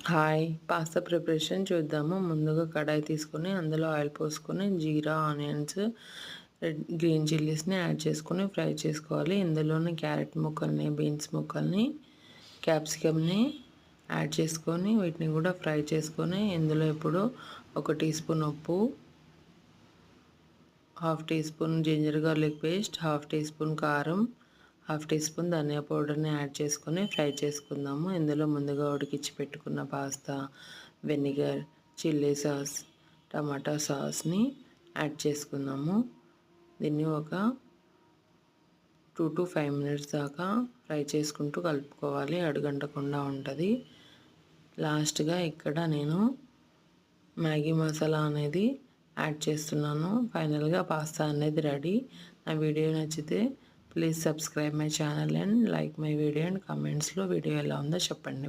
Hi pasta preparation చూద్దాము. ముందుగా కడాయి తీసుకొని అందులో ఆయిల్ పోసుకొని జీరా, ఆనియన్స్, గ్రీన్ చిల్లీస్ని యాడ్ చేసుకొని ఫ్రై చేసుకోవాలి. ఇందులోనే క్యారెట్ ముక్కల్ని, బీన్స్ ముక్కల్ని, క్యాప్సికమ్ని యాడ్ చేసుకొని వీటిని కూడా ఫ్రై చేసుకొని ఇందులో ఇప్పుడు 1 టీ స్పూన్ ఉప్పు, 1/2 teaspoon ginger garlic paste, 1/2 teaspoon కారం, 1/2 టీ స్పూన్ ధనియా పౌడర్ని యాడ్ చేసుకొని ఫ్రై చేసుకుందాము. ఇందులో ముందుగా ఉడికించి పెట్టుకున్న పాస్తా, వెనిగర్, చిల్లీ సాస్, టమాటా సాస్ని యాడ్ చేసుకుందాము. దీన్ని ఒక 2 to 5 minutes దాకా ఫ్రై చేసుకుంటూ కలుపుకోవాలి, అడుగంటకుండా ఉంటుంది. లాస్ట్గా ఇక్కడ నేను మ్యాగీ మసాలా అనేది యాడ్ చేస్తున్నాను. ఫైనల్గా పాస్తా అనేది రెడీ. నా వీడియో నచ్చితే please subscribe my channel and like my video and కామెంట్స్లో వీడియో ఎలా ఉందో చెప్పండి.